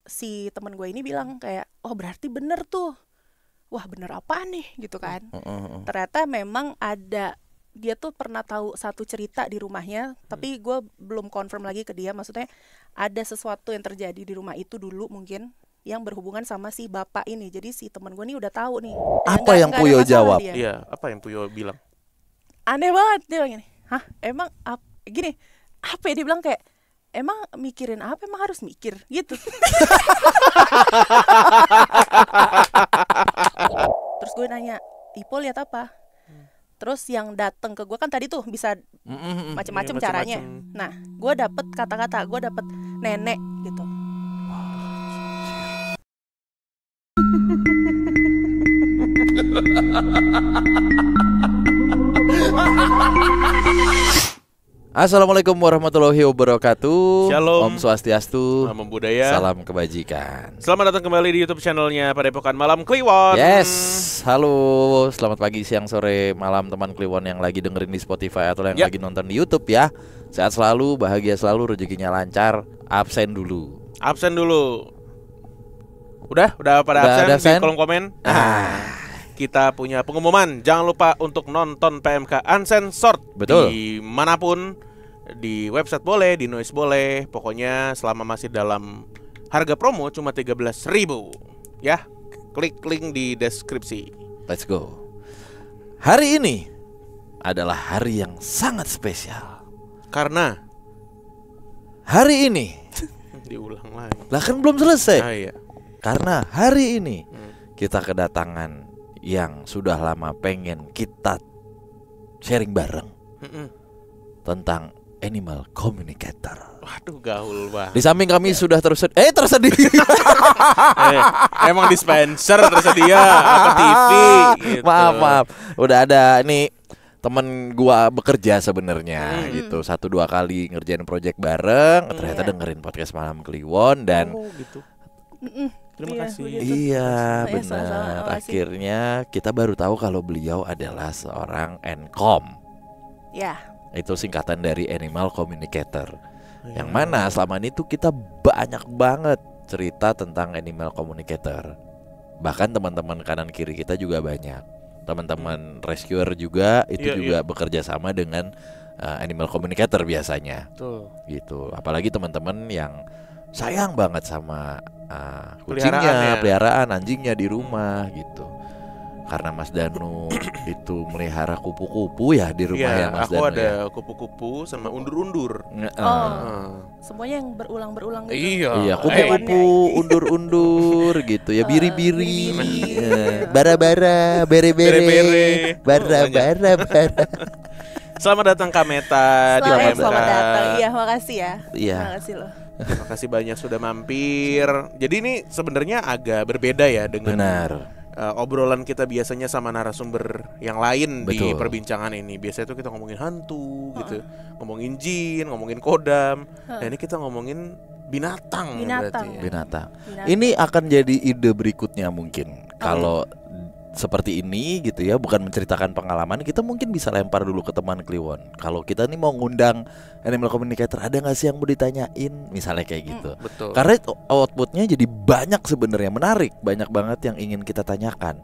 si temen gue ini bilang kayak, oh berarti bener tuh. Wah bener apa nih gitu kan. Ternyata memang ada, dia tuh pernah tahu satu cerita di rumahnya, tapi gue belum confirm lagi ke dia. Maksudnya ada sesuatu yang terjadi di rumah itu dulu mungkin yang berhubungan sama si bapak ini. Jadi si temen gue nih udah tahu nih. Apa yang Puyo jawab? Iya, apa yang Puyo bilang? Aneh banget dia bilang gini. Hah, emang gini, apa ya, dia bilang kayak, emang mikirin apa, emang harus mikir gitu. Terus gue nanya, Ipo lihat apa? Terus yang datang ke gue kan tadi tuh bisa macam-macam Iya, caranya. macem-macem. Nah, gue dapet kata-kata, gue dapet nenek gitu. Assalamualaikum warahmatullahi wabarakatuh. Shalom. Om Swastiastu. Namo Buddhaya. Salam kebajikan. Selamat datang kembali di YouTube channelnya Padepokan Malam Kliwon. Yes, halo, selamat pagi, siang, sore, malam teman Kliwon yang lagi dengerin di Spotify atau yang Ya. lagi nonton di YouTube ya. Sehat selalu, bahagia selalu, rezekinya lancar. Absen dulu. Absen dulu. Udah pada Udah ada absen absen? di kolom komen. Kita punya pengumuman. Jangan lupa untuk nonton PMK Uncensored. Betul. Dimanapun, di website boleh, di noise boleh. Pokoknya selama masih dalam harga promo cuma 13.000. Ya, klik link di deskripsi. Let's go. Hari ini adalah hari yang sangat spesial. Karena Hari ini, diulang lagi. lah kan belum selesai. Ah, iya. Karena hari ini kita kedatangan yang sudah lama pengen kita sharing bareng tentang animal communicator. Waduh, gaul banget. Di samping kami sudah tersedia. Emang dispenser tersedia apa TV gitu. Maaf. Udah ada nih temen gua bekerja sebenarnya gitu. 1-2 kali ngerjain project bareng, ternyata dengerin podcast Malam Kliwon dan Oh gitu. Terima Iya, kasih. begitu. iya Sama-sama, benar. makasih. Akhirnya kita baru tahu kalau beliau adalah seorang NCOM. Ya, Itu singkatan dari Animal Communicator. Iya. Yang mana selama ini tuh kita banyak banget cerita tentang Animal Communicator. Bahkan teman-teman kanan kiri kita juga banyak. Teman-teman rescuer juga itu Iya, juga bekerja sama dengan Animal Communicator biasanya. Betul. Gitu. Apalagi teman-teman yang sayang banget sama Peliharaan kucingnya, ya. peliharaan anjingnya di rumah gitu. Karena Mas Danu itu melihara kupu-kupu ya di rumahnya Iya, Mas aku Danu ada ya. kupu-kupu sama undur-undur. semuanya yang berulang-berulang gitu. Iya. Iya, kupu-kupu, undur-undur gitu ya, biri-biri, bara-bara, bere-bere, Bere-bere. bara-bara, bara. Selamat datang Kameta di Selamat, PMK. selamat datang. Iya, makasih ya. Iya. Makasih loh. Terima kasih banyak sudah mampir. Jadi ini sebenarnya agak berbeda ya dengan Benar. obrolan kita biasanya sama narasumber yang lain di Betul. perbincangan ini. Biasanya tuh kita ngomongin hantu gitu, ngomongin jin, ngomongin kodam. Nah ini kita ngomongin binatang. Binatang. Berarti ya. Binatang. Binatang. Ini akan jadi ide berikutnya mungkin. Kalau seperti ini gitu ya, bukan menceritakan pengalaman, kita mungkin bisa lempar dulu ke teman Kliwon. Kalau kita nih mau ngundang Animal Communicator, ada nggak sih yang mau ditanyain? Misalnya kayak gitu. Betul. Karena outputnya jadi banyak sebenarnya, menarik, banyak banget yang ingin kita tanyakan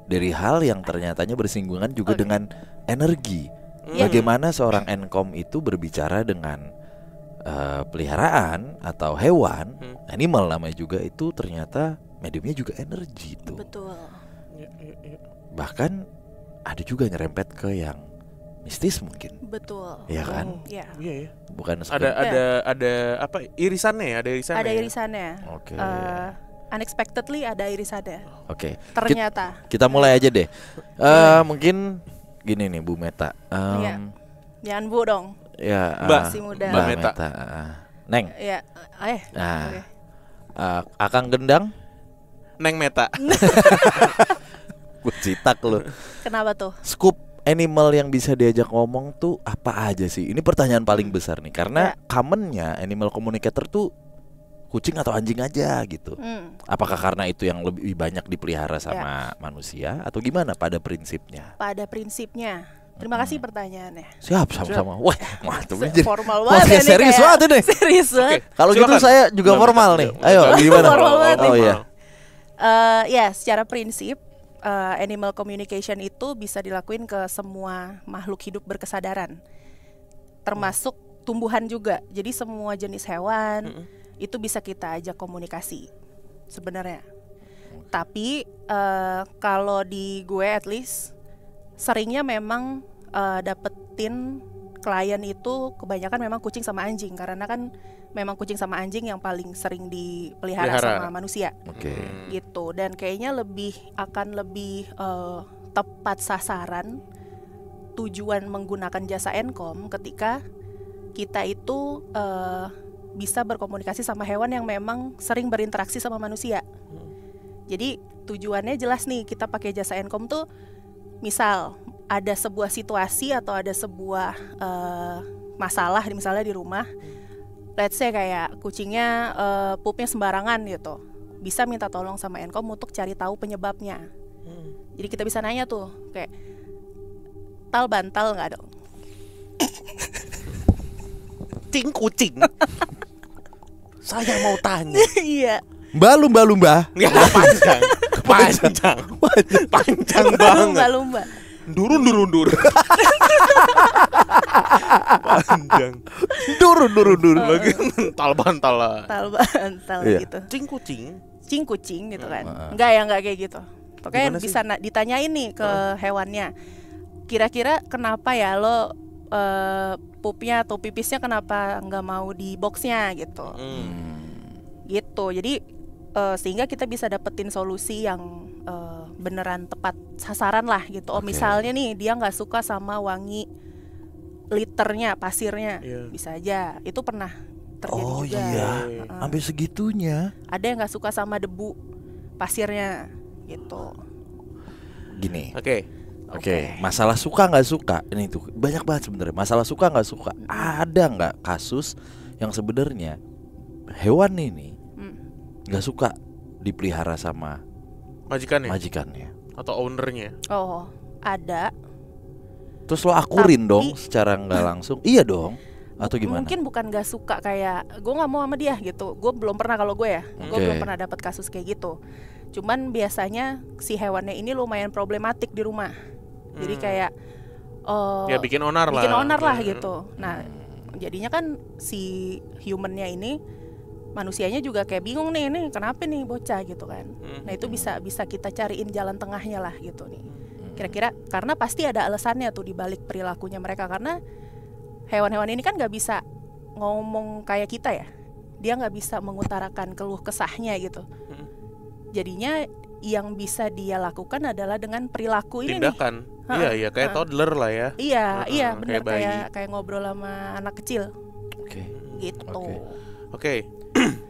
dari hal yang ternyatanya bersinggungan juga dengan energi. Bagaimana seorang NCOM itu berbicara dengan peliharaan atau hewan, animal namanya juga, itu ternyata mediumnya juga energi itu. Betul. Iya. Bahkan ada juga nyerempet ke yang mistis mungkin, Betul. ya kan? Iya. Iya ya. Bukan Ada apa irisannya ya? Ada irisannya. Ada ya? irisannya. Oke. Unexpectedly ada irisannya. Oke. Ternyata. Kita mulai aja deh. Mungkin gini nih Bu Meta. Iya. Jangan Bu dong. Ya, Mbak. Masih muda. Mbak Meta. Meta. Neng. Iya. Nah, Oke. Akang Gendang. Neng Meta. Gue citak lu. Kenapa tuh? Scoop animal yang bisa diajak ngomong tuh apa aja sih? Ini pertanyaan paling besar nih. Karena commonnya animal communicator tuh kucing atau anjing aja gitu. Apakah karena itu yang lebih banyak dipelihara sama manusia atau gimana pada prinsipnya? Pada prinsipnya Terima kasih pertanyaannya. Siap, sama-sama. Wah, mantap. Formal banget nih, serius kayak. banget nih. Serius banget. Kalau gitu saya juga formal nih. Ayo, gimana? Formal banget Oh nih. iya. Ya, secara prinsip animal communication itu bisa dilakuin ke semua makhluk hidup berkesadaran, termasuk tumbuhan juga. Jadi semua jenis hewan itu bisa kita ajak komunikasi sebenarnya. Tapi kalau di gue at least seringnya memang dapetin klien itu kebanyakan memang kucing sama anjing, karena kan memang kucing sama anjing yang paling sering dipelihara sama manusia. Gitu. Dan kayaknya akan lebih tepat sasaran tujuan menggunakan jasa Encom ketika kita itu bisa berkomunikasi sama hewan yang memang sering berinteraksi sama manusia. Jadi tujuannya jelas nih, kita pakai jasa Encom tuh misal ada sebuah situasi atau ada sebuah masalah misalnya di rumah, let's say kayak kucingnya poopnya sembarangan gitu, bisa minta tolong sama Encom untuk cari tahu penyebabnya. Jadi kita bisa nanya tuh kayak, tal bantal nggak dong? Cing kucing. Saya mau tanya. Iya. Lumba-lumba. Ya, panjang banget. Lumba. Durun. Panjang. Durun. Bagian tal bantal lah. Tal bantal gitu. Cing kucing gitu kan. Enggak kayak gitu. Pokoknya bisa ditanyain nih ke hewannya. Kira-kira kenapa ya lo pupnya atau pipisnya kenapa nggak mau di boxnya gitu. Gitu. Jadi sehingga kita bisa dapetin solusi yang beneran tepat sasaran lah gitu. Misalnya nih dia nggak suka sama wangi liternya, pasirnya, bisa aja. Itu pernah terjadi juga. Oh iya, sampai segitunya. Ada yang nggak suka sama debu pasirnya, gitu. Gini. Oke. Masalah suka nggak suka ini tuh banyak banget sebenarnya. Masalah suka nggak suka. Ada nggak kasus yang sebenarnya hewan ini nggak suka dipelihara sama majikannya atau ownernya? Oh, ada. Terus lo akurin dong secara nggak langsung? Iya dong. Atau gimana? Mungkin bukan nggak suka kayak gue nggak mau sama dia gitu. Gue belum pernah, kalau gue ya, gue belum pernah dapat kasus kayak gitu. Cuman biasanya si hewannya ini lumayan problematik di rumah. Jadi kayak ya bikin onar lah gitu. Nah, jadinya kan si humannya ini, manusianya juga kayak bingung nih kenapa nih bocah gitu kan. Nah itu bisa kita cariin jalan tengahnya lah gitu nih. Kira-kira karena pasti ada alasannya tuh di balik perilakunya mereka, karena hewan-hewan ini kan nggak bisa ngomong kayak kita ya. Dia nggak bisa mengutarakan keluh kesahnya gitu. Jadinya yang bisa dia lakukan adalah dengan perilaku ini tindakan. Iya kayak toddler lah ya. Iya benar, kayak ngobrol sama anak kecil. Gitu. Oke.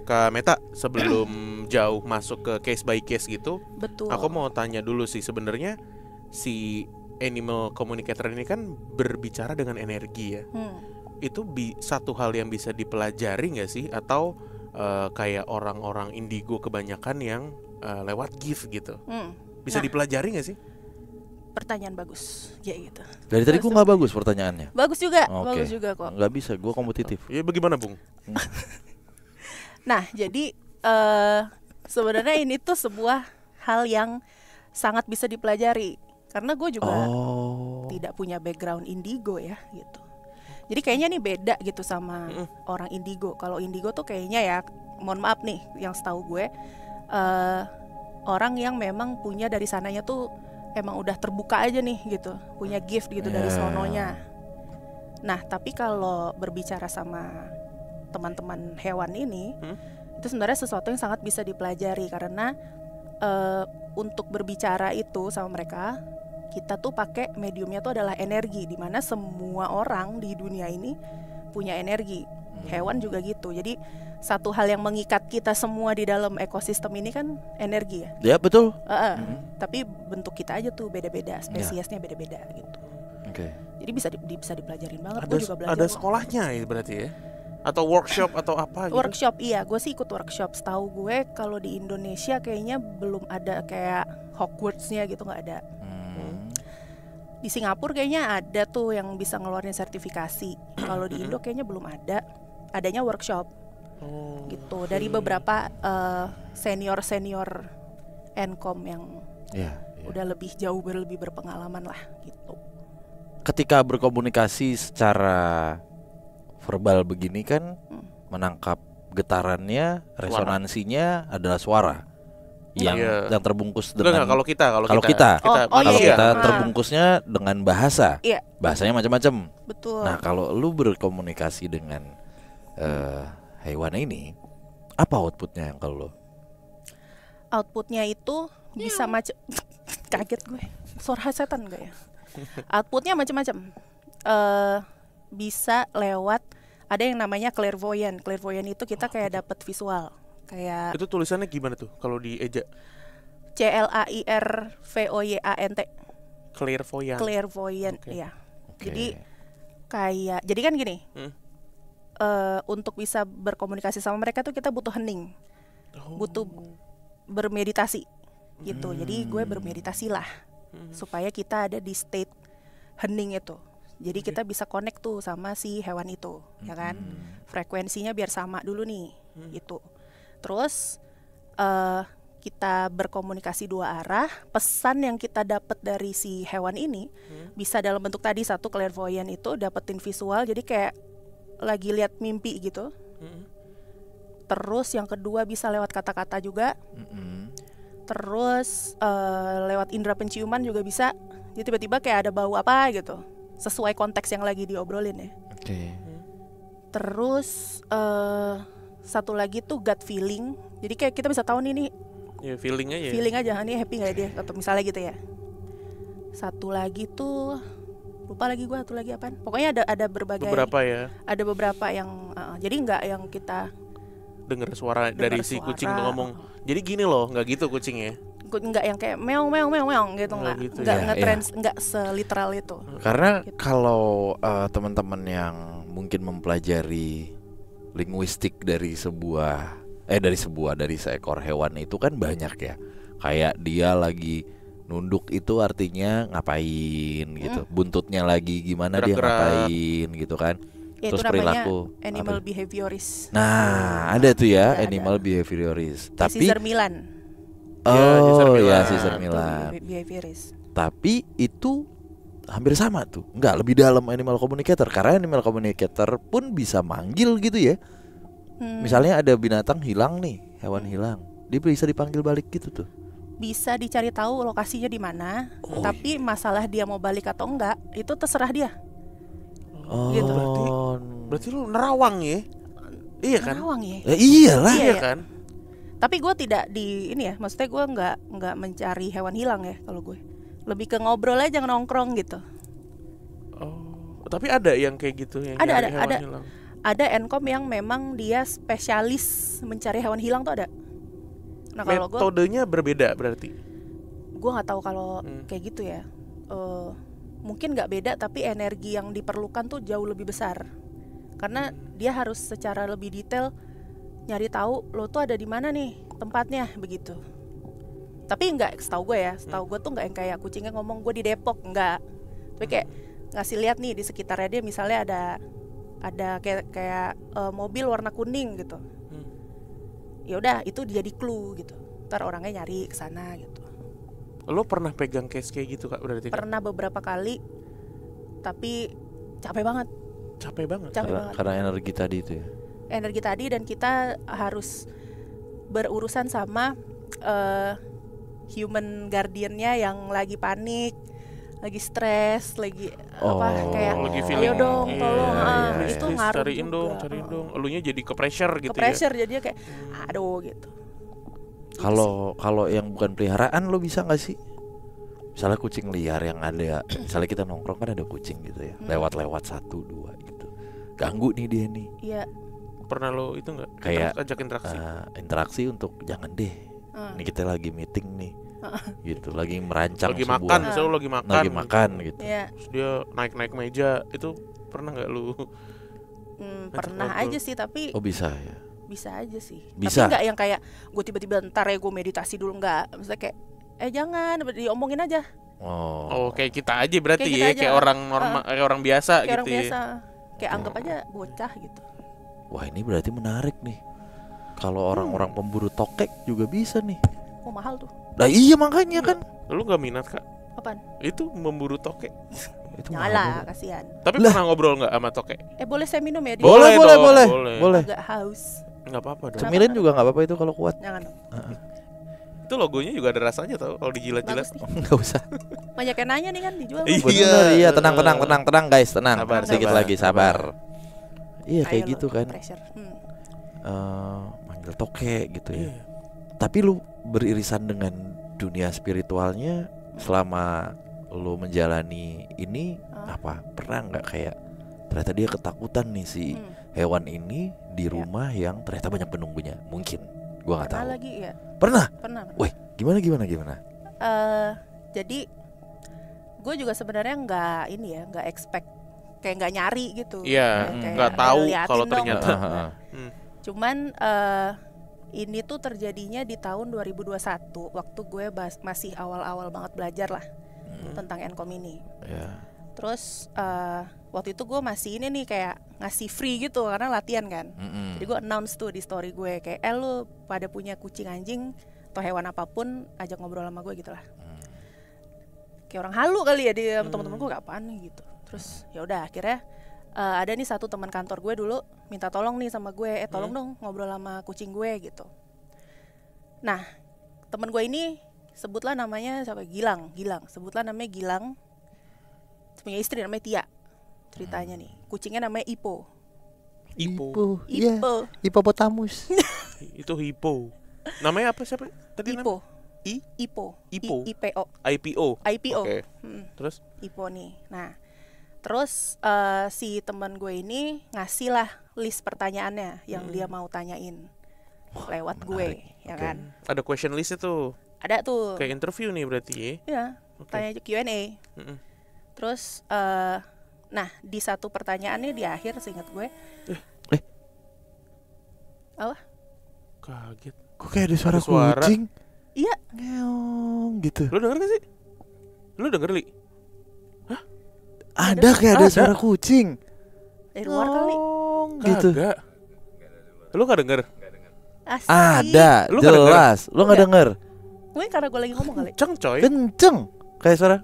Kak Meta, sebelum jauh masuk ke case by case gitu, betul. Aku mau tanya dulu sih, sebenarnya si animal communicator ini kan berbicara dengan energi ya. Itu satu hal yang bisa dipelajari nggak sih? Atau kayak orang-orang indigo kebanyakan yang lewat gift gitu, bisa dipelajari nggak sih? Pertanyaan bagus, ya gitu. Dari tadi gue nggak bagus pertanyaannya. Bagus juga kok. Nggak bisa, gue kompetitif. Ya bagaimana Bung? Nah, jadi sebenarnya ini tuh sebuah hal yang sangat bisa dipelajari, karena gue juga tidak punya background indigo ya gitu. Jadi kayaknya nih beda gitu sama orang indigo. Kalau indigo tuh kayaknya ya, mohon maaf nih, yang setahu gue orang yang memang punya dari sananya tuh emang udah terbuka aja nih gitu, punya gift gitu dari sononya. Nah, tapi kalau berbicara sama teman-teman hewan ini, itu sebenarnya sesuatu yang sangat bisa dipelajari, karena untuk berbicara itu sama mereka, kita tuh pakai mediumnya tuh adalah energi, di mana semua orang di dunia ini punya energi. Hewan juga gitu. Jadi satu hal yang mengikat kita semua di dalam ekosistem ini kan energi ya. Ya betul. Tapi bentuk kita aja tuh beda-beda, spesiesnya beda-beda gitu. Jadi bisa dipelajarin banget. Gue juga belajar. Ada sekolahnya ya berarti ya? Atau workshop atau apa gitu? Workshop, iya, gue sih ikut workshop. Setahu gue kalau di Indonesia kayaknya belum ada kayak Hogwarts-nya gitu, nggak ada. Di Singapura kayaknya ada tuh yang bisa ngeluarin sertifikasi. Kalau di Indo kayaknya belum ada. Adanya workshop. Gitu dari beberapa senior Encom yang udah lebih berpengalaman lah gitu. Ketika berkomunikasi secara verbal begini kan menangkap getarannya, resonansinya adalah suara yang terbungkus dengan kalau kita terbungkusnya dengan bahasa. Bahasanya macam-macam. Betul. Nah, kalau lu berkomunikasi dengan hewan ini, apa outputnya kalau lu? Outputnya itu bisa macam kaget gue. Suara setan gak ya? Outputnya macam-macam. Bisa lewat ada yang namanya clairvoyant. Clairvoyant itu kita kayak dapat visual. Kayak itu tulisannya gimana tuh kalau dieja? CLAIRVOYANT. Clairvoyant. Clairvoyant, ya. Jadi kan gini. Untuk bisa berkomunikasi sama mereka tuh kita butuh hening. Butuh bermeditasi gitu. Jadi gue bermeditasi lah supaya kita ada di state hening itu. Jadi kita bisa connect tuh sama si hewan itu, ya kan? Frekuensinya biar sama dulu nih, gitu. Terus kita berkomunikasi dua arah. Pesan yang kita dapat dari si hewan ini bisa dalam bentuk tadi, satu clairvoyant itu dapetin visual, jadi kayak lagi lihat mimpi gitu. Terus yang kedua bisa lewat kata-kata juga. Terus lewat indera penciuman juga bisa. Jadi tiba-tiba kayak ada bau apa gitu, sesuai konteks yang lagi diobrolin ya. Terus satu lagi tuh gut feeling. Jadi kayak kita bisa tahu nih feeling aja nih happy nggak dia, atau misalnya gitu ya. Satu lagi tuh lupa lagi gue, satu lagi apaan. Pokoknya ada beberapa yang jadi nggak yang kita dengar suara dari si kucing tuh ngomong. Jadi gini loh, nggak gitu kucingnya. Nggak yang kayak meong gitu, nggak seliteral itu. Karena gitu. Kalau teman-teman yang mungkin mempelajari linguistik dari seekor hewan itu kan banyak ya. Kayak dia lagi nunduk itu artinya ngapain gitu. Buntutnya lagi gimana dia ngapain gitu kan. Ya, terus itu perilaku animal behaviorist. Nah, ada tuh ya animal behaviorist. Tapi Cesar Milan. Cesar Milan. Behaviorist. Tapi itu hampir sama tuh. Enggak, lebih dalam animal communicator. Karena animal communicator pun bisa manggil gitu ya. Misalnya ada binatang hilang nih, hewan hilang, dia bisa dipanggil balik gitu tuh. Bisa dicari tahu lokasinya di mana. Tapi masalah dia mau balik atau enggak itu terserah dia. Gitu. Berarti lu nerawang ya? Iya kan? Nerawang ya? Iyalah. Iya kan? Tapi gue tidak maksudnya gue nggak mencari hewan hilang ya kalau gue. Lebih ke ngobrol aja, nongkrong gitu. Tapi ada yang kayak gitu yang ada hilang. Ada Encom yang memang dia spesialis mencari hewan hilang tuh ada. Nah, kalau metodenya berbeda berarti. Gue nggak tahu kalau kayak gitu ya. Mungkin nggak beda, tapi energi yang diperlukan tuh jauh lebih besar. Karena dia harus secara lebih detail nyari tahu lo tuh ada di mana nih tempatnya begitu. Tapi nggak, setahu gue tuh nggak yang kayak kucingnya ngomong gue di Depok, nggak. Tapi kayak ngasih lihat nih di sekitarnya dia, misalnya ada kayak mobil warna kuning gitu. Ya udah, itu jadi clue gitu. Ntar orangnya nyari ke sana gitu. Lo pernah pegang case kayak gitu Kak berarti? Pernah beberapa kali. Tapi capek banget. Karena energi tadi itu ya. Energi tadi, dan kita harus berurusan sama human guardian-nya yang lagi panik, lagi stres, lagi kayak ayo dong tolong, itu ngaruh cariin dong, elunya jadi ke pressure gitu. Jadinya kayak aduh gitu. Kalau yang bukan peliharaan lo bisa nggak sih? Misalnya kucing liar yang ada, misalnya kita nongkrong kan ada kucing gitu ya, lewat 1, 2 gitu, ganggu nih dia nih. Iya. Pernah lo itu nggak? Kayak ajak interaksi? Interaksi untuk jangan deh. Ini kita lagi meeting nih. Gitu, lagi merancang lagi makan, misalnya lo lagi makan gitu. Terus dia naik meja, itu pernah nggak lu? Pernah aja sih, tapi bisa ya. Bisa aja sih. Bisa. Tapi nggak yang kayak gue tiba-tiba ntar ya gue meditasi dulu, nggak. Misalnya kayak jangan diomongin aja. Oh, kayak kita aja berarti Kayak kita ya, aja. kayak orang normal, kayak orang biasa Kayak gitu orang ya. biasa. Kayak anggap aja bocah gitu. Wah, ini berarti menarik nih. Kalau orang-orang pemburu tokek juga bisa nih. Oh, mahal tuh. Nah iya makanya kan. Lu gak minat, Kak? Apaan? Itu memburu tokek. Itu Nyala, kasihan. Tapi pernah ngobrol nggak sama tokek? Boleh saya minum ya? Dia Boleh, dong, boleh. agak haus. Nggak apa-apa dong. Cemilin juga nggak apa-apa itu kalau kuat. Jangan. Itu logonya juga ada rasanya tau kalau dijilat-jilat. Bagus nih. Nggak usah. Banyak yang nanya nih kan dijual. Iya. Bener, iya tenang guys, tenang. Sabar, Sedikit sabar, lagi sabar. Iya kayak Ayo gitu lo, kan. Pressure. Manggil tokek gitu ya. Iya. Tapi lu beririsan dengan dunia spiritualnya selama lu menjalani ini apa pernah nggak kayak ternyata dia ketakutan nih si hewan ini di rumah yang ternyata banyak penunggunya mungkin gua nggak tahu. Pernah lagi ya? Pernah. Wih, Gimana? Jadi gue juga sebenarnya nggak expect, kayak nggak nyari gitu. Iya, Kayak nggak tahu liatin kalau dong. ternyata. Cuman ini tuh terjadinya di tahun 2021 waktu gue masih awal-awal banget belajar lah tentang Encom ini. Ya. Terus waktu itu gue masih ini nih kayak ngasih free gitu karena latihan kan. Jadi gue announce tuh di story gue kayak lu pada punya kucing, anjing atau hewan apapun ajak ngobrol sama gue gitu lah. Kayak orang halu kali ya dia teman-teman gue, gak apaan nih gitu. Terus ya udah akhirnya ada nih satu teman kantor gue dulu minta tolong nih sama gue, tolong dong ngobrol sama kucing gue gitu. Nah teman gue ini sebutlah namanya siapa, Gilang, sebutlah namanya Gilang, punya istri namanya Tia. Ceritanya nih kucingnya namanya Ipo. Iya. Hipopotamus. Itu hipo. Namanya apa siapa tadi? Ipo. Ipo. IPO. IPO. Okay. Terus? Ipo nih. Nah, terus si teman gue ini ngasih lah list pertanyaannya yang dia mau tanyain lewat gue, ya kan? Ada question list itu. Ada tuh. Kayak interview nih berarti ya? Iya. Tanya Q&A. Terus, nah di satu pertanyaannya di akhir, seingat gue. Apa? Kaget. Kok kayak ada suara kucing? Iya. Ngeong gitu. Lu denger gak sih? Lu denger, Li? Ada kayak ada suara kucing. Dari luar kali. Gitu. Kagak. Lu gak denger? Asli. Ada, Lu nggak jelas. Lu nggak denger? Gue karena gue lagi ngomong kali. Kenceng coy. Kenceng. Kayak suara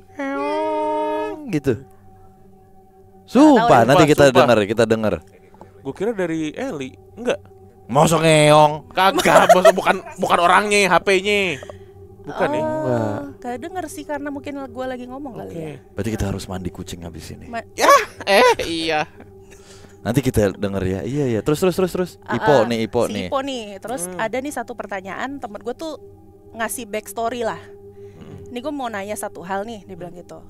gitu. Sumpah, nanti kita denger. Gue kira dari Eli. Enggak. Mosok ngeong. Kagak, bukan orangnya, HP-nya. Bukan ya? Gak denger sih karena mungkin gue lagi ngomong kali ya. Berarti kita harus mandi kucing habis ini. Iya. Nanti kita denger ya. Iya. Terus. Ipo nih. Ipo nih. Terus ada nih satu pertanyaan, temen gue tuh ngasih backstory lah. Ini gue mau nanya satu hal nih, dia bilang gitu.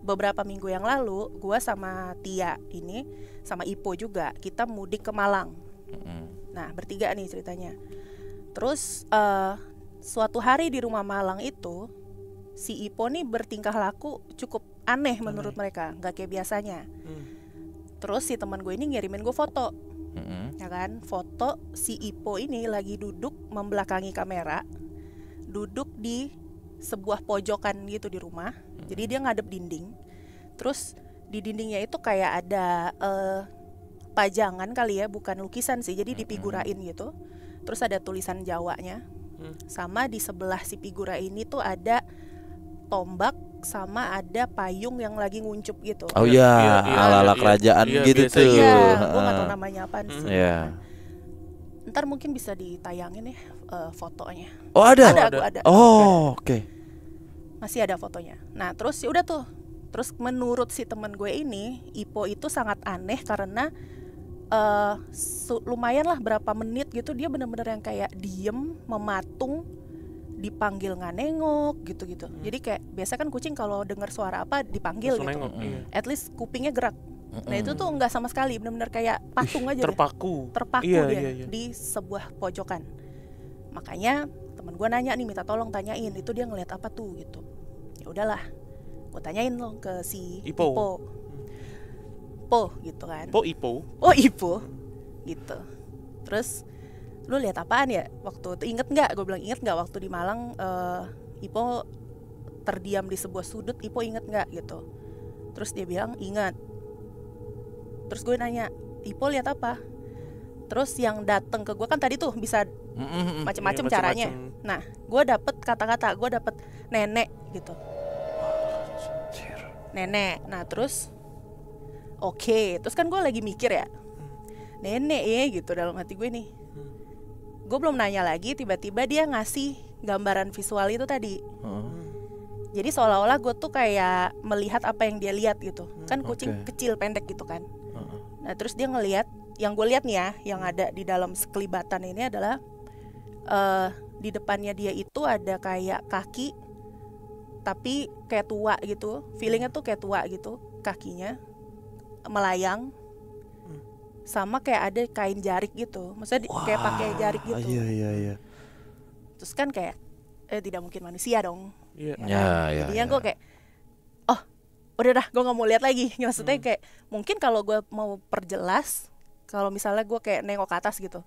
Beberapa minggu yang lalu, gue sama Tia ini, sama Ipo juga, kita mudik ke Malang. Nah, bertiga nih ceritanya. Terus suatu hari di rumah Malang itu, si Ipo nih bertingkah laku cukup aneh menurut mereka, nggak kayak biasanya. Terus si teman gue ini ngirimin gue foto, ya kan? Foto si Ipo ini lagi duduk membelakangi kamera, duduk di sebuah pojokan gitu di rumah. Jadi dia ngadep dinding. Terus di dindingnya itu kayak ada pajangan kali ya, bukan lukisan sih. Jadi dipigurain gitu. Terus ada tulisan Jawanya. Sama di sebelah si figura ini tuh ada tombak sama ada payung yang lagi nguncup gitu. Oh iya, ala-ala kerajaan gitu tuh. Iya, gue gak tau namanya apaan sih. Iya. Ntar mungkin bisa ditayangin ya fotonya. Oh ada? Ada. Oh oke. Masih ada fotonya. Nah terus ya udah tuh. Terus menurut si teman gue ini, Ipo itu sangat aneh karena lumayan lah berapa menit gitu dia benar-benar yang kayak diem, mematung, dipanggil nggak nengok gitu-gitu. Jadi kayak biasa kan kucing kalau dengar suara apa dipanggil gitu. Nengok, At least kupingnya gerak. Nah itu tuh nggak sama sekali, benar-benar kayak patung aja. Terpaku dia di sebuah pojokan. Makanya teman gue nanya nih, minta tolong tanyain itu dia ngeliat apa tuh gitu. Ya udahlah, gue tanyain loh ke si Ipo. Gitu kan. Ipo gitu. Terus lu lihat apaan ya waktu itu, inget nggak? Gue bilang inget nggak waktu di Malang Ipo terdiam di sebuah sudut, Ipo inget nggak gitu. Terus dia bilang ingat. Terus gue nanya, Ipo lihat apa? Terus yang datang ke gue kan tadi tuh bisa macam-macam caranya. Nah, gue dapet kata-kata, gue dapet nenek gitu. Nenek. Nah terus oke. Terus kan gue lagi mikir ya, nenek ya gitu dalam hati gue nih. Gue belum nanya lagi, tiba-tiba dia ngasih gambaran visual itu tadi. Jadi seolah-olah gue tuh kayak melihat apa yang dia lihat gitu. Kan kucing kecil pendek gitu kan. Nah terus dia ngelihat, yang gue lihat nih ya, yang ada di dalam sekelibatan ini adalah di depannya dia itu ada kayak kaki, tapi kayak tua gitu. Feelingnya tuh kayak tua gitu, kakinya melayang. Sama kayak ada kain jarik gitu, maksudnya kayak pakai jarik gitu. Iya. Terus kan kayak tidak mungkin manusia dong. Jadinya gue kayak, oh udah dah, gue nggak mau lihat lagi. Maksudnya kayak mungkin kalau gue mau perjelas, kalau misalnya gue kayak nengok ke atas gitu,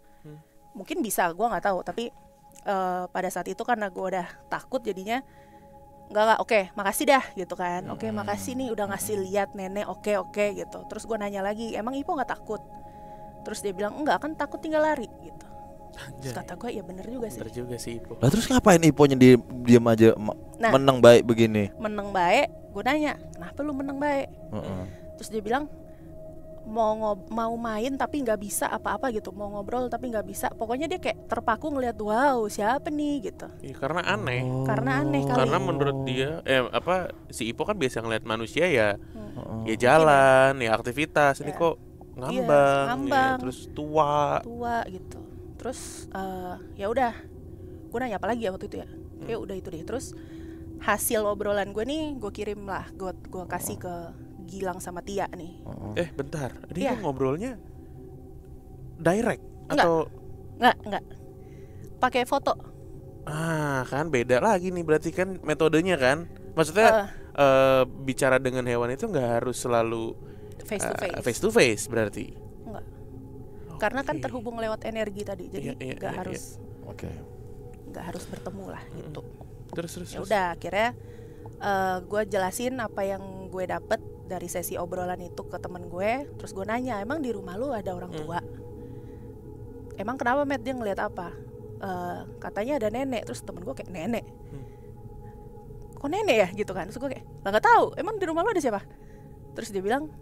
mungkin bisa, gue nggak tahu. Tapi pada saat itu karena gue udah takut, jadinya nggak oke, makasih dah gitu kan. Oke, makasih nih udah ngasih lihat nenek. Oke gitu. Terus gue nanya lagi, emang Ipo nggak takut? Terus dia bilang enggak, kan takut tinggal lari gitu. Terus kata gue ya bener juga sih. Bener juga sih Ipo. Lah terus ngapain Iponya diam aja meneng baik begini? Meneng baik, gue nanya, kenapa lu meneng baik? Terus dia bilang mau main tapi nggak bisa apa-apa gitu, mau ngobrol tapi nggak bisa. Pokoknya dia kayak terpaku ngeliat, wow siapa nih gitu. Karena aneh. Karena aneh kali. Karena menurut dia si Ipo kan biasa ngeliat manusia ya jalan, ya aktivitas. Ini kok ngambang. Ya, terus tua gitu. Terus ya udah, gue nanya apa lagi ya waktu itu ya. Kayak udah itu deh. Terus hasil obrolan gue nih gue kirim lah, gue kasih ke Gilang sama Tia nih. Bentar, dia ngobrolnya direct atau enggak pakai foto? Kan beda lagi nih berarti kan metodenya kan. Maksudnya bicara dengan hewan itu nggak harus selalu face to face berarti. Enggak. Karena kan terhubung lewat energi tadi, jadi nggak harus. Nggak harus bertemu lah gitu. Terus. Ya udah, akhirnya gue jelasin apa yang gue dapet dari sesi obrolan itu ke temen gue. Terus gue nanya, emang di rumah lu ada orang tua? Emang kenapa Matt, dia ngeliat apa? Katanya ada nenek. Terus temen gue kayak, nenek? Kok nenek ya gitu kan? Terus gue kayak, lah nggak tahu, emang di rumah lu ada siapa? Terus dia bilang,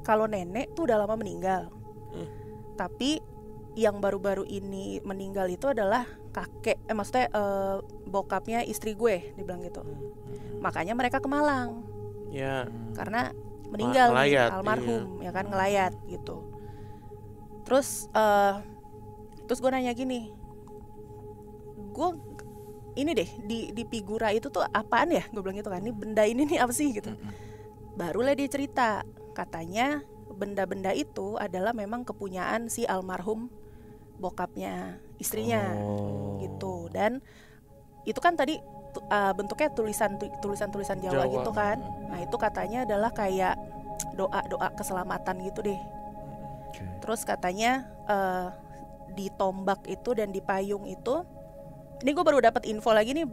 kalau nenek tuh udah lama meninggal, tapi yang baru-baru ini meninggal itu adalah kakek, maksudnya bokapnya istri gue, dibilang gitu. Makanya mereka ke Malang. Ya. Karena meninggal ngelayat, almarhum, ya kan, ngelayat gitu. Terus gue nanya gini, gue ini deh di figura itu tuh apaan ya? Gue bilang gitu kan, ini benda ini nih apa sih gitu. Barulah dia cerita, katanya benda-benda itu adalah memang kepunyaan si almarhum bokapnya istrinya gitu. Dan itu kan tadi bentuknya tulisan Jawa gitu kan. Nah itu katanya adalah kayak doa keselamatan gitu deh. Terus katanya di tombak itu dan di payung itu, ini gue baru dapat info lagi nih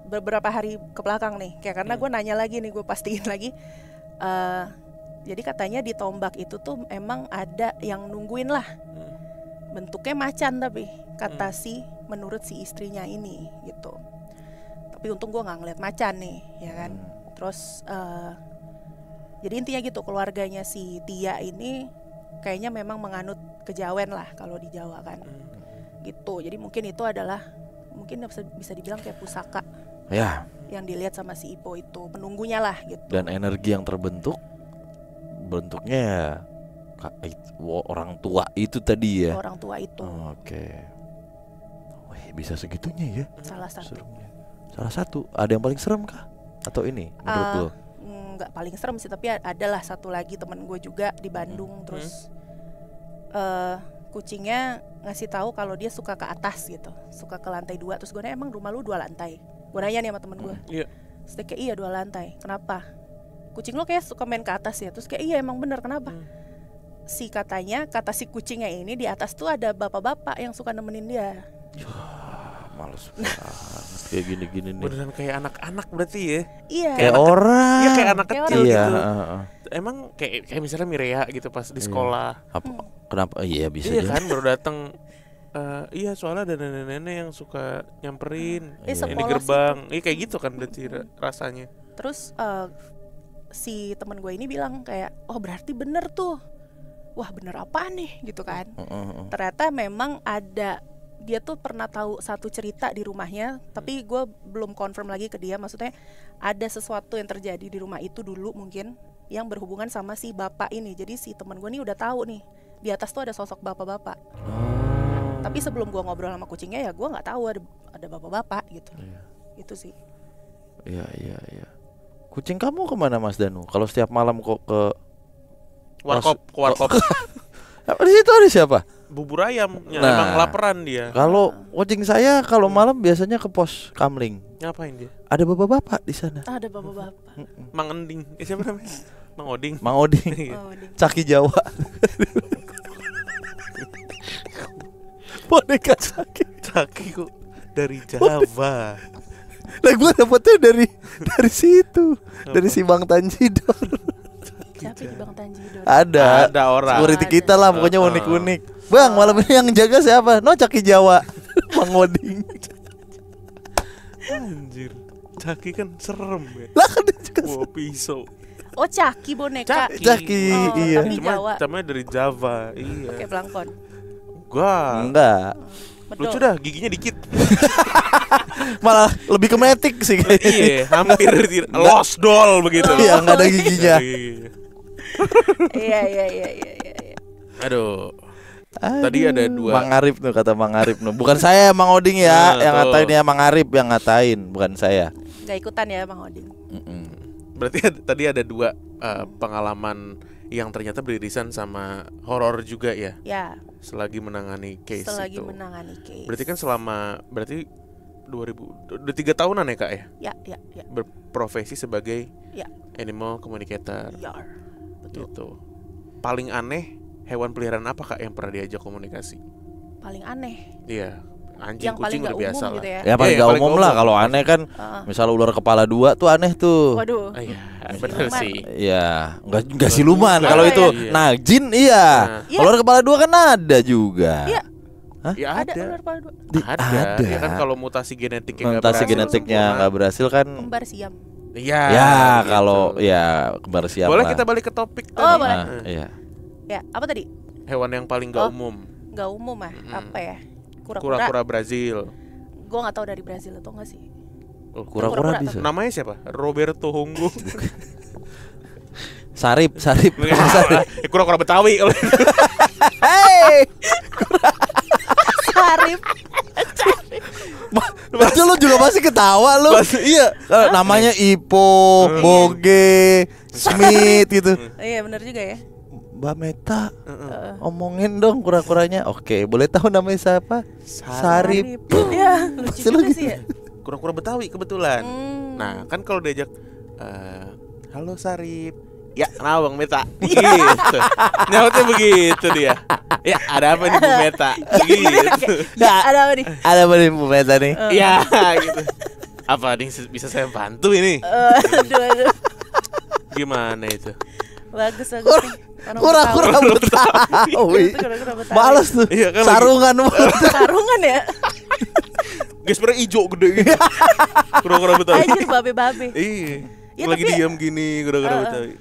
beberapa hari kebelakang nih, kayak karena gue nanya lagi nih, gue pastiin lagi. Jadi katanya di tombak itu tuh emang ada yang nungguin lah. Bentuknya macan tapi kata menurut si istrinya ini gitu. Tapi untung gue nggak ngeliat macan nih, ya kan. Terus jadi intinya gitu, keluarganya si Tia ini kayaknya memang menganut kejawen lah kalau di Jawa kan. Gitu. Jadi mungkin itu adalah, mungkin bisa dibilang kayak pusaka ya yang dilihat sama si Ipo itu, penunggunya lah gitu. Dan energi yang terbentuknya orang tua itu tadi ya. Orang tua itu. Wih, bisa segitunya ya. Salah satu. Salah satu. Ada yang paling serem kah? Atau ini menurut lo? Nggak paling serem sih, tapi adalah satu lagi teman gue juga di Bandung. Terus kucingnya ngasih tahu kalau dia suka ke atas gitu, suka ke lantai 2. Terus gue nanya, emang rumah lu 2 lantai? Gue nanya nih sama temen gue. Terus dia kayak, iya 2 lantai. Kenapa? Kucing lo kayak suka main ke atas ya? Terus kayak, iya emang bener, kenapa? Kata si kucingnya ini, di atas tuh ada bapak-bapak yang suka nemenin dia. Males banget kayak gini-gini nih. Beneran kayak anak-anak berarti ya. Iya. Kayak orang. Iya kayak anak Kayak kecil Iya, gitu. heeh. Emang kayak misalnya Mirea gitu pas di sekolah. Apa kenapa? Iya bisa Iya jadi. kan baru datang. Iya soalnya ada nenek-nenek yang suka nyamperin di sepolos gerbang. Iya kayak gitu kan berarti rasanya. Terus si teman gue ini bilang kayak, oh berarti bener tuh. Wah bener apa nih gitu kan. Ternyata memang ada, dia tuh pernah tahu satu cerita di rumahnya, tapi gue belum confirm lagi ke dia. Maksudnya ada sesuatu yang terjadi di rumah itu dulu mungkin yang berhubungan sama si bapak ini. Jadi si teman gue ini udah tahu nih, di atas tuh ada sosok bapak-bapak. Tapi sebelum gue ngobrol sama kucingnya ya gue nggak tahu ada bapak-bapak gitu. Itu sih. Iya. Kucing kamu kemana Mas Danu? Kalau setiap malam kok ke Warkop. di situ ada siapa? Bubur ayam. Ya, Nah. emang laparan dia. Kalau kucing saya kalau malam biasanya ke pos kamling. Ngapain dia? Ada bapak-bapak di sana. Ada bapak-bapak. Mang Ending. Siapa namanya? Mang Oding. Mang Oding, Oh, ding. Caki Jawa. Boneka Caki. Caki kok dari Java. Lah gue dapetnya dari situ, dari si Bang Tanjidor. Siapa di Bang Tanjidor? Ada orang. security kita lah pokoknya unik-unik. Bang, malam ini yang jaga siapa? No Caki Jawa. Mang Oding. Anjir. Caki kan serem ya. Lah kan dia juga Bawa pisau. Oh Caki boneka. Caki, Oh, iya. tapi Jawa. Namanya dari Java. Iya. Kayak belangkon. Gua enggak. lucu dah, giginya dikit. Malah lebih ke metik sih kayaknya. Iya, hampir lost doll begitu. Iya, enggak ada giginya. Iya. Aduh. Tadi ada dua. Mang Arif tuh kata Mang Arif tuh. Bukan saya Mang Oding ya, Nah, yang tuh. ngatain ya Mang Arif yang ngatain, bukan saya. Gak ikutan ya Bang Oding. Berarti tadi ada dua pengalaman yang ternyata beririsan sama horor juga ya. Ya, Selagi menangani case selagi itu. menangani case. Berarti kan selama 2000 udah 3 tahunan ya Kak ya? Ya. Berprofesi sebagai Ya. animal communicator. Yar. Betul. Gitu. Paling aneh hewan peliharaan apa Kak yang pernah diajak komunikasi? Paling aneh. Iya, anjing, Yang paling kucing udah gak biasa umum lah. gitu ya. Ya paling Iya, gak paling umum gak lah. umum. Kalau aneh kan, misalnya ular kepala 2 tuh aneh tuh. Waduh. Iya, bener Siluman. sih. Iya, enggak siluman. Enggak, Kalau iya. itu Iya. nah jin iya. Iya. Kalau ular kepala 2 kan ada juga. Iya. Ya Ada ada. ular kepala dua. Ada. Ya kan kalau mutasi genetiknya nggak Mutasi berhasil genetiknya sempurna. nggak berhasil kan. Kembar siam. Iya. Ya gitu. kalau ya kembar siam Boleh lah. kita balik ke topik Oh, tadi. boleh. Nah, iya. Ya, apa tadi? Hewan yang paling gak Oh. umum. Gak umum ah. Apa ya? Kura-kura. Kura-kura Brazil. Gue gak tahu dari Brazil atau enggak sih. Oh, Kura-kura Kura-kura bisa. Namanya siapa? Roberto Hongo. Sarip. Kura-kura Betawi. Hei, Sarip. itu lu juga pasti ketawa lu. Iya, namanya Ipo, Boge, Smith gitu. Iya benar juga ya. Mbak Meta, omongin dong kura-kuranya. Oke, boleh tahu namanya siapa? Sarip. Ya, lucu Pasti juga lu sih ya. Kura-kura Betawi kebetulan. Hmm. Nah, kan kalau diajak halo Sarip. Ya, kenapa Bang Meta? Iya. Gitu. Nyautnya begitu dia. Ya, ada apa nih Bu Meta? Gitu. Ya, ada apa nih? Ada apa nih Bu Meta nih? Iya, gitu. Apa nih bisa saya bantu ini? Aduh. Gimana itu? Bagus nih. Orang Kura-kura Betawi. Kura-kura Betawi. Males tuh. Iya, kan Sarungan. Sarungan ya. Guys, sebenarnya hijau gede gitu. Kura-kura Betawi. Anjir babe-babe. Iya. Ya, Lagi tapi- diam gini kura-kura Betawi.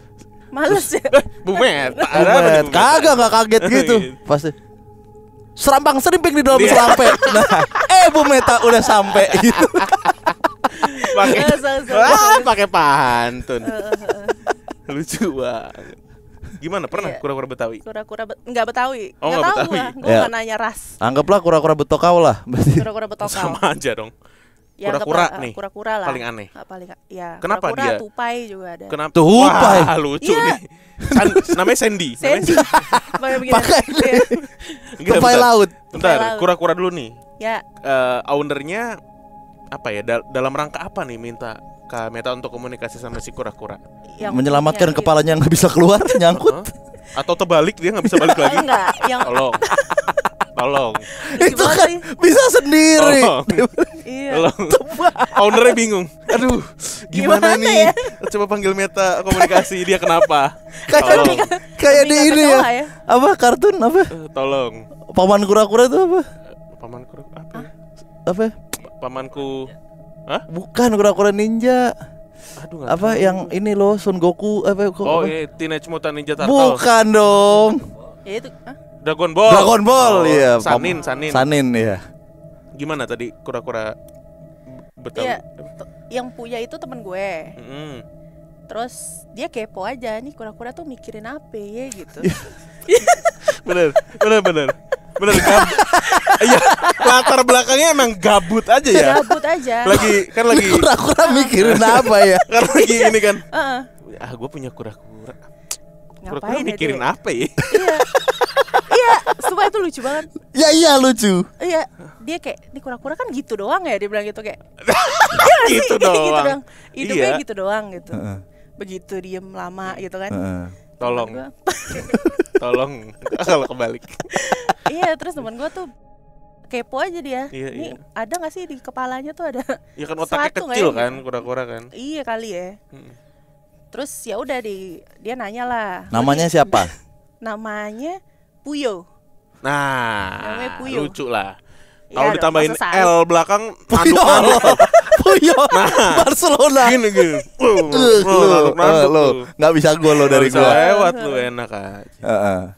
Males ya. Bu Meta, Bu ada apa nih, Met, Bu Meta? kagak nggak kaget gitu. Pasti serambang serimping di dalam selampe. Nah, Bu Meta udah sampai gitu. Pakai Bagus. pakai pantun. Lucu banget. Gimana pernah Iya. kura-kura Betawi? Kura-kura enggak Betawi. Oh, Nggak nggak tahu Betawi. gua. Gua Ya. nggak nanya ras. Anggaplah kura-kura betokau lah. Berarti Kura-kura betokau. Sama aja dong. Ya, Kura-kura anggaplah, nih, Kura-kura lah. paling aneh. Paling ya. Kenapa kura-kura dia? tupai juga ada. Kenapa? Tupai. Wah, lucu Iya. nih. Namanya Sandy. Sandy. Pakai begini. Pakai Iya. Enggak, tupai bentar. laut. Bentar, Tupai laut. kura-kura dulu nih. Ya, Ownernya apa ya? Dalam rangka apa nih minta Kak Meta untuk komunikasi sama si kura-kura? yang Menyelamatkan punya kepalanya nggak bisa keluar nyangkut. Hah? Atau terbalik dia nggak bisa balik lagi? Enggak, yang Tolong. Tolong. Itu kan bisa sendiri. Iya. Ownernya bingung. Aduh, gimana nih? Coba panggil Meta komunikasi, dia kenapa? Kayak di ini ya. Apa kartun apa? Tolong. Paman kura-kura itu apa? Paman kura-kura apa? Apa? Pamanku. Hah? Bukan kura-kura ninja. Aduh, apa tahu. Yang ini loh Son Goku apa? Oh iya, Teenage Mutant Ninja Turtles. Bukan dong. Ya itu. Dragon Ball. Dragon Ball, iya. Sanin ya. Gimana tadi kura-kura Betawi? Iya, yang punya itu teman gue. Terus dia kepo aja nih kura-kura tuh mikirin apa ya gitu. Bener. Iya, latar belakangnya emang gabut aja ya. Gabut aja. Lagi kura-kura mikirin apa ya? Kan lagi ini kan. Gue punya kura-kura. Kura-kura mikirin apa ya? Iya, sumpah itu lucu banget. Ya iya lucu. Iya, dia kayak nih kura-kura kan gitu doang ya, dia bilang gitu kayak. Gitu doang. Hidupnya gitu doang gitu. Begitu diem lama gitu kan. Tolong kalau kebalik. Iya, terus teman gue tuh kepo aja dia. Iya. Ada nggak sih di kepalanya tuh ada? Iya kan otaknya kecil kan kura-kura kan. Iya kali ya. Terus ya udah dia nanya lah. Namanya siapa? Namanya Puyo. Nah, Puyo. lucu lah. Ya, kalau ditambahin L belakang Puyo. Nah, Barcelona. Gini. Lo nggak bisa gol lo dari gua. Lewat lu enak aja.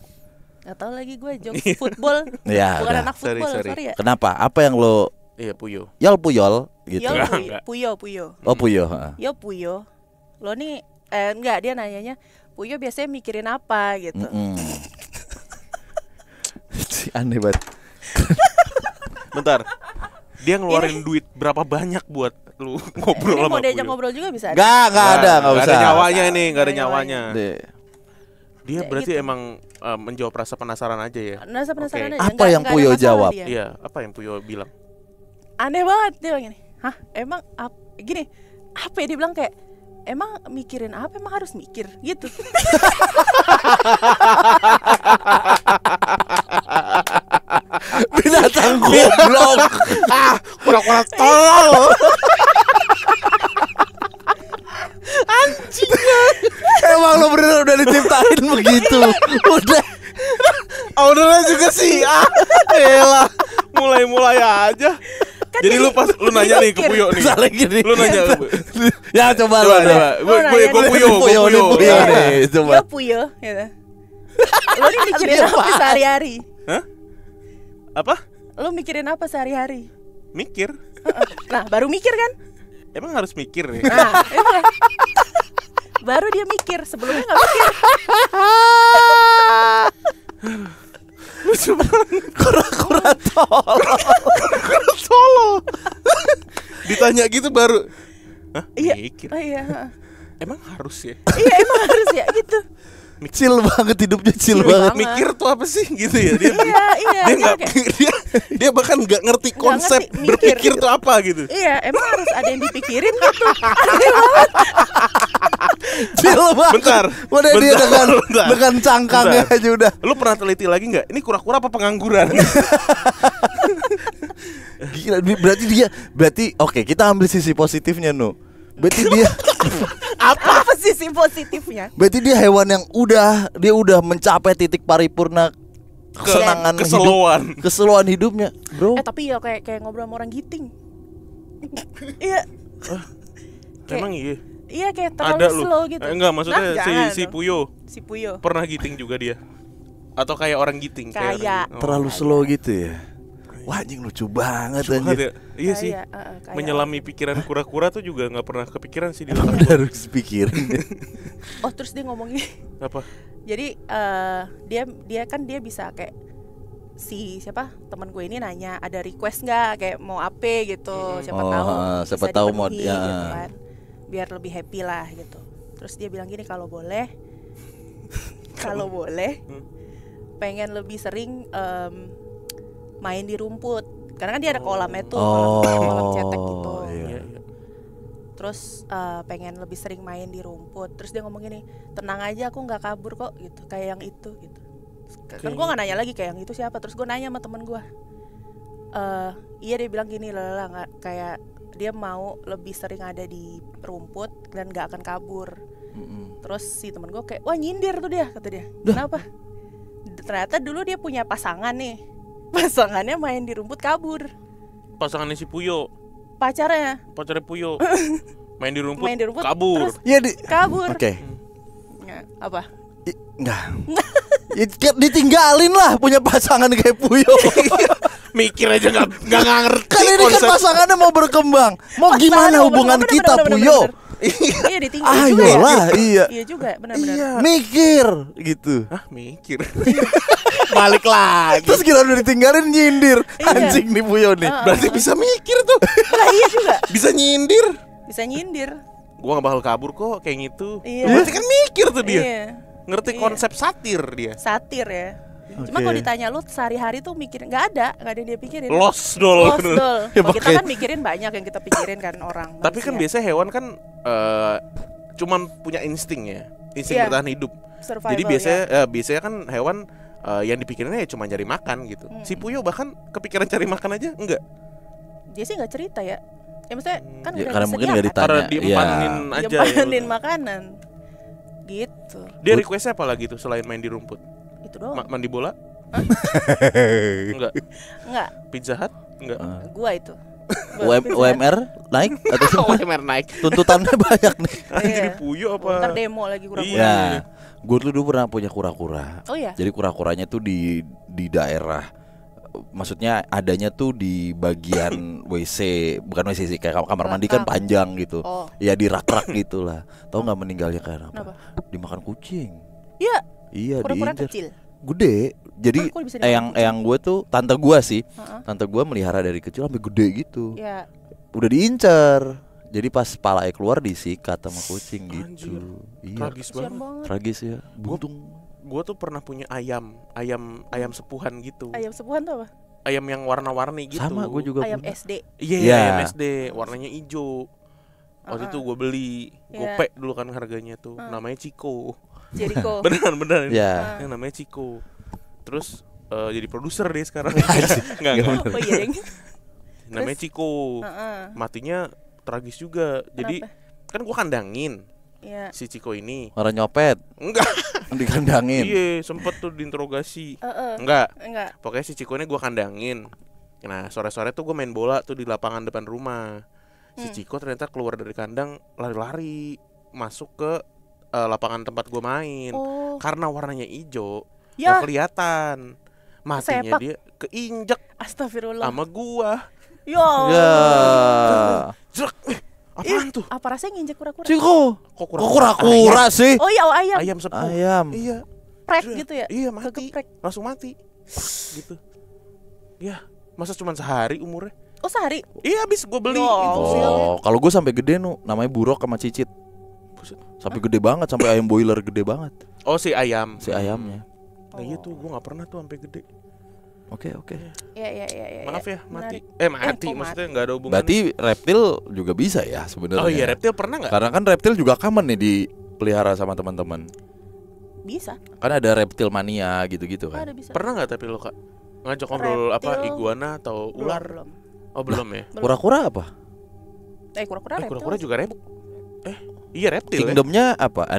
Gak tau lagi gue jokes football. Ya, bukan anak football, sorry ya. Kenapa? Apa yang lo? Iya Puyo. Puyol gitu. Puyo. Oh Puyo. Yo Puyo. Lo nih enggak, dia nanyanya Puyo biasanya mikirin apa gitu. Aneh banget. Bentar. Dia ngeluarin duit berapa banyak buat lu ngobrol sama Puyo? Mau diajak ngobrol juga bisa. Gak ada, gak usah. Gak ada nyawanya ini, gak ada nyawanya. Dia berarti gitu. emang menjawab rasa penasaran aja ya. Rasa penasaran aja. Apa yang Puyo jawab? Iya, apa yang Puyo bilang? Aneh banget dia bilang gini. Hah, emang gini? Apa ya dia bilang kayak emang mikirin apa? Emang harus mikir gitu. Binatang goblok. Kura-kura tolol. Anjing. Emang lo bener udah diciptain begitu. Udah. Ownernya juga sih. Elah. Mulai aja. Kan jadi lu pas lu nanya nih ke Puyo nih. Gini. Lu nanya. Ya coba. Gue Puyo nih. Coba. Ya Puyo gitu. Lo nih mikirin apa sehari-hari? Hah? Apa? Lo mikirin apa sehari-hari? Mikir. Nah, baru mikir kan? Emang harus mikir nih. Nah, emang baru dia mikir, sebelumnya nggak mikir. Lucu banget. Kura-kura tolol. Ditanya gitu baru. Hah? Iya. Mikir. Oh iya. Emang harus ya? Iya, emang harus ya gitu. Chill banget hidupnya, chill banget. Mikir tuh apa sih gitu ya dia. Iya. Dia bahkan nggak ngerti konsep berpikir tuh apa gitu. Iya, emang harus ada yang dipikirin gitu. Aneh banget. Chill banget. Bentar. Udah dia dengan cangkangnya aja udah. Lu pernah teliti lagi nggak? Ini kura-kura apa pengangguran? Gila, berarti oke, kita ambil sisi positifnya Berarti dia apa sisi positifnya? Berarti dia hewan yang udah mencapai titik paripurna kesenangan keseluruhan hidupnya, bro. Tapi ya kayak ngobrol sama orang giting. Iya. Emang iya. Iya kayak terlalu slow gitu. Enggak, maksudnya si Puyo. Si Puyo. Pernah giting juga dia. Atau kayak orang giting kayak terlalu slow gitu ya. Wah, anjing lucu banget anjing. Iya sih. Menyelami pikiran kura-kura tuh juga nggak pernah kepikiran sih di otak gue. Harus pikirin. Oh, terus dia ngomongin apa? Jadi dia bisa kayak siapa teman gue ini nanya ada request nggak kayak mau apa gitu, siapa tahu mau gitu kan, biar lebih happy lah gitu. Terus dia bilang gini, kalau boleh pengen lebih sering main di rumput, karena kan dia ada kolamnya tuh, kolam cetek gitu. Iya. Terus pengen lebih sering main di rumput. Terus dia ngomong gini, tenang aja aku nggak kabur kok gitu, kayak yang itu gitu. Kan gue nggak nanya lagi kayak yang itu siapa. Terus gue nanya sama temen gue. Iya, dia bilang gini, nggak, kayak dia mau lebih sering ada di rumput dan nggak akan kabur. Terus si temen gue kayak, wah nyindir tuh dia, kata dia. Kenapa? Ternyata dulu dia punya pasangan nih. Pasangannya main di rumput kabur. Pasangannya si Puyo. Pacarnya Puyo. Main di rumput kabur. Terus Iya kabur. Oke. Nggak, apa? Enggak. Ya, ditinggalin lah punya pasangan kayak Puyo. Mikir aja nggak ngerti. Kan ini kan pasangannya mau berkembang. Mau gimana hubungan kita, Puyo? Iya, ditinggal juga Ayolah, ya. Iya juga, benar-benar. Iya. Mikir gitu. Hah, mikir. Balik lagi. Terus kira udah ditinggalin nyindir. Anjing nih Puyo nih. Berarti bisa mikir tuh. Lah iya juga. Bisa nyindir. Bisa nyindir. Gua gak bakal kabur kok kayak gitu. Iya. Berarti kan mikir tuh dia. Iya. Ngerti konsep satir dia. Satir ya. Cuma kalau ditanya lu sehari-hari tuh mikirin, nggak ada yang dia pikirin. Lost dol. Kalau kita kan mikirin banyak yang kita pikirin kan orang. Tapi kan biasanya hewan kan cuman punya insting ya, insting bertahan hidup. Survival, jadi biasanya kan hewan yang dipikirinnya ya cuma cari makan gitu. Si Puyo bahkan kepikiran cari makan aja enggak. Dia sih nggak cerita ya. Ya maksudnya kan ya, udah karena mungkin nggak ditanya. Karena diempanin aja. Diempanin makanan. Gitu. Dia requestnya apa lagi tuh selain main di rumput? Itu doang. Mandi bola? Enggak. Pizza Hut? Enggak. Gua itu. UMR naik atau UMR naik. tuntutannya banyak nih. Jadi Puyo apa? Ntar demo lagi kura-kura. Iya. Gue dulu pernah punya kura-kura. Oh iya. Jadi kura-kuranya tuh di daerah, maksudnya adanya tuh di bagian WC, bukan WC sih, kayak kamar mandi kan panjang gitu. Ya di rak-rak gitulah. Tahu nggak meninggalnya karena apa? Dimakan kucing. Iya. Iya, kura-kura diinjak. kecil. Gede. Jadi eyang gue tuh tante gue sih. Tante gue melihara dari kecil sampai gede gitu. Iya. Udah diincar. Jadi pas palanya keluar disikat sama kucing gitu. Iya. Tragis banget. Tragis ya. Buntung. Gue tuh pernah punya ayam sepuhan gitu. Ayam sepuhan tuh apa? Ayam yang warna-warni gitu. Sama gue juga. Ayam SD. Iya, ayam SD, warnanya hijau. Waktu itu gue beli, gopek dulu kan harganya tuh. Namanya Ciko. Jericho. Beneran. Ya. Yang namanya Ciko. Terus jadi produser dia sekarang. Enggak. Oh iya, Deng. Namanya Ciko. Matinya tragis juga. Jadi kan gue kandangin. Iya. Si Ciko ini. Orang nyopet. Enggak. Dikandangin. Iya, sempet tuh diinterogasi. Enggak. Pokoknya si Ciko ini gue kandangin. Nah, sore-sore tuh gue main bola tuh di lapangan depan rumah. Si Ciko ternyata keluar dari kandang lari-lari masuk ke lapangan tempat gue main. Karena warnanya hijau, gak kelihatan. Matinya dia keinjek. Astagfirullah. Sama gua. Ya. Apaan tuh? Apa rasanya nginjek kura-kura? Ciko. Kok kura-kura sih? Oh iya, ayam. Ayam sepuh. Ayam. Iya. Prek gitu ya? Iya, mati. Kegeprek. Langsung mati. Gitu. Ya, masa cuma sehari umurnya? Oh, sehari? Iya, habis gue beli. Kalau gue sampai gede namanya Burok sama Cicit. Sampai gede banget, sampai ayam boiler gede banget. Oh, si ayam. Si ayamnya. Nah iya tuh, gue nggak pernah tuh sampai gede. Oke. Iya. Maaf ya, mati. Mati maksudnya nggak ada hubungannya. Berarti reptil juga bisa ya sebenarnya. Oh iya, reptil pernah nggak? Karena kan reptil juga common nih dipelihara sama teman-teman. Bisa. Kan ada reptil mania gitu-gitu kan. Ada bisa. Pernah nggak tapi lo Kak ngajak ngobrol apa iguana atau ular? Belum. Oh belum ya. Kura-kura apa? Kura-kura reptil. Kura-kura juga reptil. Iya reptil. Kingdomnya apa?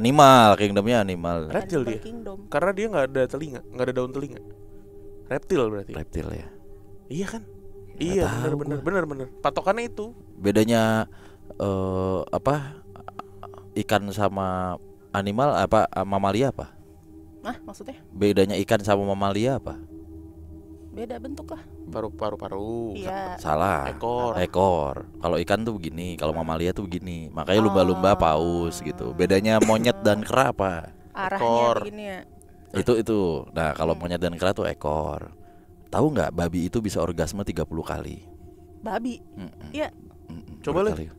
Kingdomnya animal. Reptil dia. Karena dia nggak ada telinga, nggak ada daun telinga. Reptil berarti. Reptil ya. Iya kan? Iya benar. Patokannya itu. Bedanya ikan sama animal apa mamalia apa? Maksudnya? Bedanya ikan sama mamalia apa? Beda bentuk lah. Paru-paru. Iya. Salah. Ekor. Kalau ikan tuh begini, kalau mamalia tuh begini. Makanya lumba-lumba paus gitu. Bedanya monyet dan kera apa? Arahnya begini ya. Itu. Nah, kalau monyet dan kera tuh ekor. Tahu nggak babi itu bisa orgasme 30 kali? Babi? Iya. Coba lihat.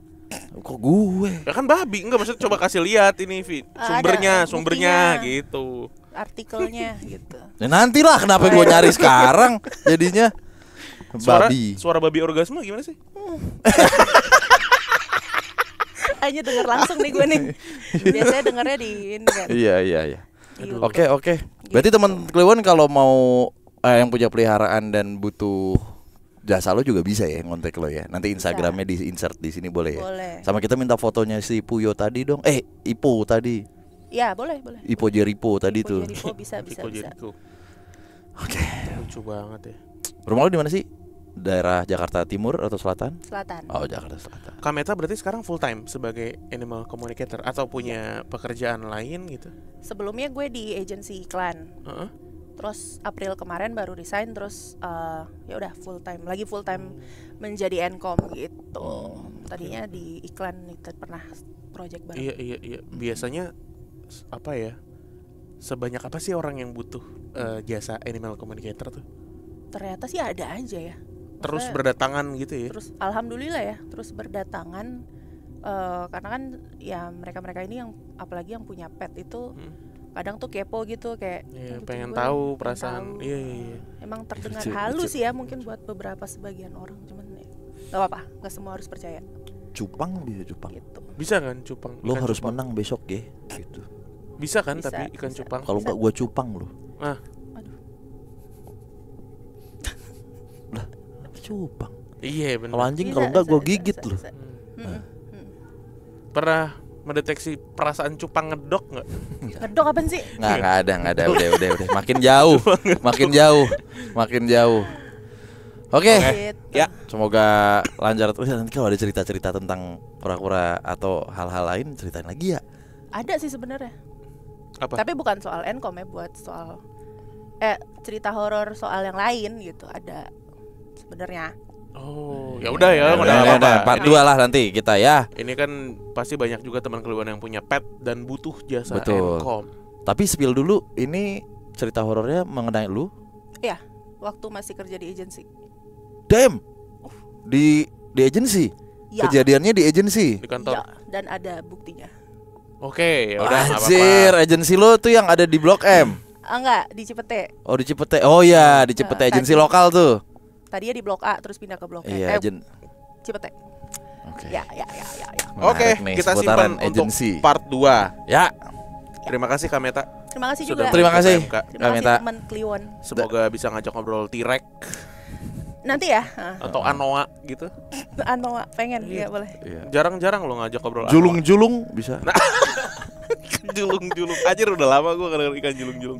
Kok gue? Ya kan babi, enggak maksud coba kasih lihat ini sumbernya gitu. Artikelnya gitu. Ya nantilah kenapa gue nyari sekarang jadinya babi. Suara babi orgasme gimana sih? Hanya denger langsung nih gue nih. Biasanya dengernya di ini kan. Iya. Oke. Berarti teman Kliwon kalau mau yang punya peliharaan dan butuh jasa lo juga bisa ya ngontek lo ya. Nanti Instagramnya di insert di sini boleh ya. Boleh. Sama kita minta fotonya si Puyo tadi dong. Ipo tadi. Ya boleh. Ipo Jeripo tadi tuh. Jeripo bisa. Oke. Lucu banget ya. Rumah lo di mana sih? Daerah Jakarta Timur atau Selatan? Selatan. Oh, Jakarta Selatan. Kameta berarti sekarang full time sebagai animal communicator atau punya pekerjaan lain gitu? Sebelumnya gue di agensi iklan. Terus April kemarin baru resign, terus ya udah full time menjadi Encom gitu. Tadinya di iklan itu pernah project bareng. Iya. Biasanya apa ya? Sebanyak apa sih orang yang butuh jasa animal communicator tuh? Ternyata sih ada aja ya. Terus berdatangan gitu ya? Terus alhamdulillah ya, terus berdatangan karena kan ya mereka ini yang apalagi yang punya pet itu kadang tuh kepo gitu kayak pengen tahu perasaan. Iya. Emang terdengar halus ya mungkin buat beberapa sebagian orang, cuman ya nggak apa-apa, nggak semua harus percaya. Cupang gitu. Bisa kan cupang? Lo harus menang besok ya gitu. Bisa kan tapi ikan cupang. Kalau nggak gua cupang lo. Aduh. Lah, cupang. Iya benar. Kalau anjing kalau nggak gua gigit lo. Pernah mendeteksi perasaan cupang ngedok nggak? Ngedok apaan sih? Nggak ada. Udah. Makin jauh. Oke. Ya, semoga lancar terus. Nanti kalau ada cerita-cerita tentang kura-kura atau hal-hal lain ceritain lagi ya. Ada sih sebenarnya. Apa? Tapi bukan soal Encom ya, buat soal cerita horor soal yang lain gitu ada sebenarnya. Oh, ya udah ya, part 2 lah nanti kita ya. Ini kan pasti banyak juga teman Kliwon yang punya pet dan butuh jasa Encom. Tapi spill dulu, ini cerita horornya mengenai lu? Iya, waktu masih kerja di agensi. Damn. Di agensi? Ya. Kejadiannya di agensi? Di kantor. Ya, dan ada buktinya. Oke, ya udah enggak Anjir, agensi lo tuh yang ada di Blok M. Enggak, di Cipete. Oh, di Cipete. Oh ya, di Cipete agensi lokal tuh. Tadinya di Blok A terus pindah ke Blok Iya, Cipete. Oke. Ya. Oke, kita simpan untuk part 2. Ya. Terima kasih Kameta. Terima kasih Sudah juga. Terima kasih Kameta. Teman Kliwon. Semoga bisa ngajak ngobrol T-Rex. Nanti ya. Atau Anoa gitu. Anoa pengen ya boleh. Jarang-jarang lo ngajak ngobrol Julung-julung bisa. Julung-julung. Anjir udah lama gue kenal ikan julung-julung.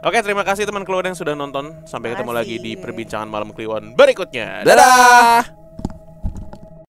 Oke, terima kasih teman Kliwon yang sudah nonton. Sampai ketemu lagi di perbincangan malam Kliwon berikutnya. Dadah.